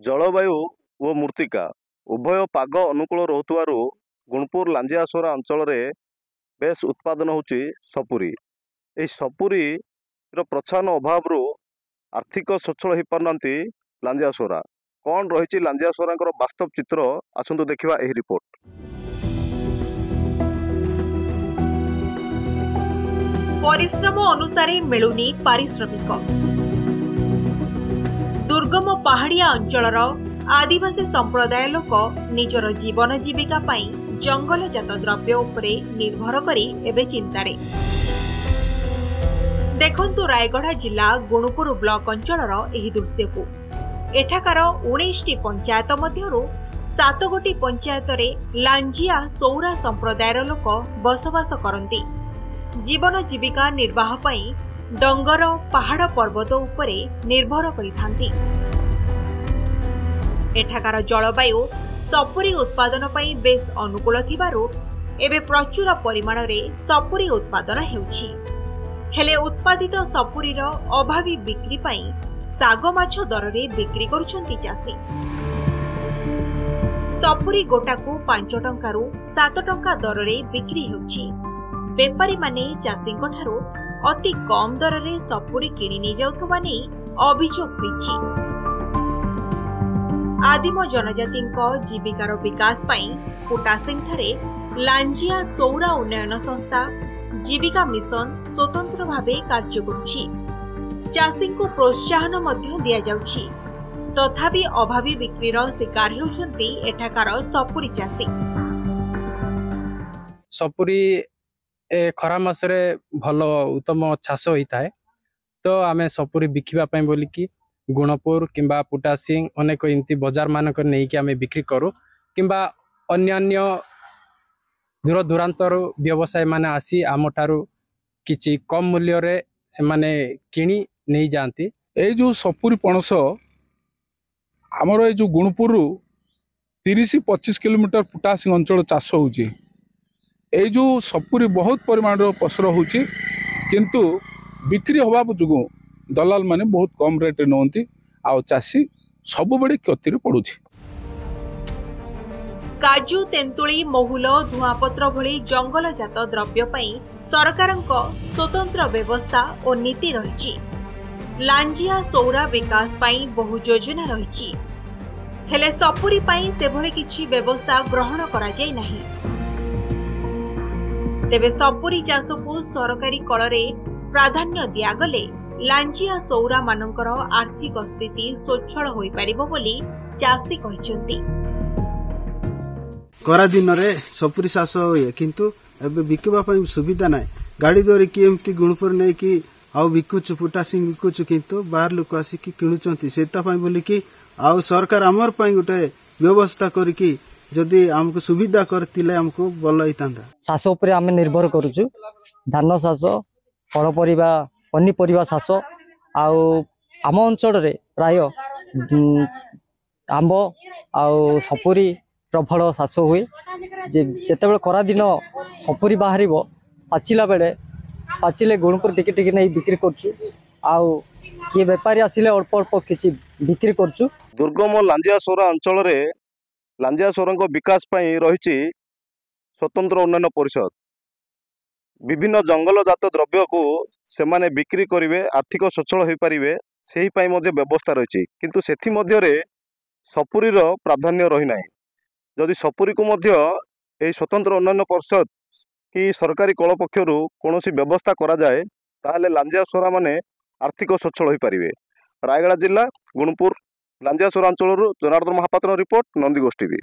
जलवायु ओ मृत्तिका उभय पाग अनुकूल रोथुवारु गुणपुर लांजियासोरा अंचल में बेस उत्पादन होची सपुरी। यह सपुरी प्रोत्साहन अभाव आर्थिक सच्छल हो पारनांती लांजियासोरा। कौन रही लांजियासोरा वास्तव चित्र आसंतु देखिबा एही रिपोर्ट। परिश्रम अनुसार मिलुनी पारिश्रमिक। दुर्गम पहाड़िया अंचलर आदिवासी संप्रदाय लोक निजर जीवन जीविका पाई जंगलजात द्रव्य उपरे निर्भर करी एबे चिंतारे। देखंतु रायगढ़ जिला गुणुपुर ब्लॉक अंचलर एही दृश्य को। एठाकार 19टी पंचायत मध्यरु 7 गोटी पंचायत रे लांजिया सौरा संप्रदायर लोक बसवास करती। जीवन जीविका निर्वाह पाई डंगर पहाड़ पर्वत उपरे निर्भर करिथांती। एठाकार जलवायु सपुरी उत्पादन पाई बेस अनुकूल थिबारु एबे प्रचुर परिमाण रे सपुरी उत्पादन हेउछि। हेले उत्पादित सपुरीर अभावी बिक्री पाई साग माछ दर रे बिक्री करुछंती चाषी। सपुरी गोटाकू 5 टंकारु 7 टंका दर रे बिक्री हेउछि। बेपारी माने चाषींक ठारू अति कम दर रे सपुरी किणी नै जाउथबा नै अभियोग होइछि। आदिम जनजातिंक जीविकार विकास पाई पुटासिंग ठारे लांजिया सौरा उन्नयन संस्था जीविका मिशन स्वतंत्र भावे कार्य करुछि। चाषींक प्रोत्साहन मध्य दिया जाउछि। तथापि अभावी बिक्रीर शिकार हेउछन्ती एठाकार सपुरी चाषी। सपुरी खरा मासरे भल उत्तम चाष होता है। तो आमे सपुरी बिकिबा पई बोली कि गुणपुर किंबा पुटासिंग अनेक इमती बाजार मानक नहीं कि आमे बिक्री करू किंबा अन्य दूर दूरांतर व्यवसाय माने आसी आमठारू किछि कम मूल्य रे से माने किणी नहीं जाती। ए जो सपुरी पणस आमर ए जो गुणपुर 30-25 किलोमीटर पुटासिंग अंचल चाष होउची। ए जो सपुरी बहुत परिमाण पसर होची किंतु बिक्री अभाव जुगु दलाल माने बहुत कम रेट नौंती आउ चाषी सब बड़े क्षति पड़ुछि। काजू तेंतुली महुल धुआपत्र भली जंगलजात द्रव्य पई सरकारक स्वतंत्र व्यवस्था और नीति रहिछि। लांजिया सौरा विकास पई बहु योजना रहिछि। हेले सपुरी पई सेभली किछि व्यवस्था ग्रहण करा जाय नाही। तेबे सपुरी चाष को सरकारी कलरे प्राधान्य दियागले लांजिया सौरा मानकर आर्थिक स्थिति स्वच्छल होई परिबो बोली चाषी कहिसंती। करा दिन रे सपुरी चाष होय किंतु एबे बिकबा पई सुविधा नाही। गाड़ी दरे कि एमती गुणपुर नै कि आउ बिकुछु पुटासिंग बिकुछु किंतु बाहर लोक आसी कि किणुचंती। सेता पई बोली कि आउ सरकार हमर पई गोटे व्यवस्था करी कि जदि हमको सुविधा करतिले हमको भल होइतांदा। चाष उपरे आमे निर्भर करूछु। धान चाष फल परिबा पनीपरिबा चाष आउ आम अंचल रे प्राय आंब आउ सपुरी प्रबल चाष हुए। जेतेबेले करा दिन सपुरी बाहरिबो पाचिला बेले पाचिले गुणपुर टिके टिके नै बिक्री करछु आउ के व्यापारी आसिले अल्प अल्प किछि बिक्री करछु। दुर्गम लांजियासोरा अंचल रे लांजियासोरा विकास पई रहिछि स्वतंत्र उन्नयन परिषद। विभिन्न जंगलजात द्रव्य को सेमाने बिक्री करिवे आर्थिक सच्छल हो पारिबे सेही पई मध्ये व्यवस्था रहिछि। किंतु सेथि मध्ये रे सपुरीर प्राधान्य रहि नाही। जदि सपुरी को मध्ये एही स्वतंत्र उन्नयन परिषद कि सरकारी कल पक्षरु कोनोसी व्यवस्था करा जाए ताहले लांजियासोरा माने आर्थिक सच्छल हो पारिबे। रायगढ़ जिला गुणपुर लांजियासोरा अंचल जनार्दन महापात्र रिपोर्ट नंदीगोष्ठी।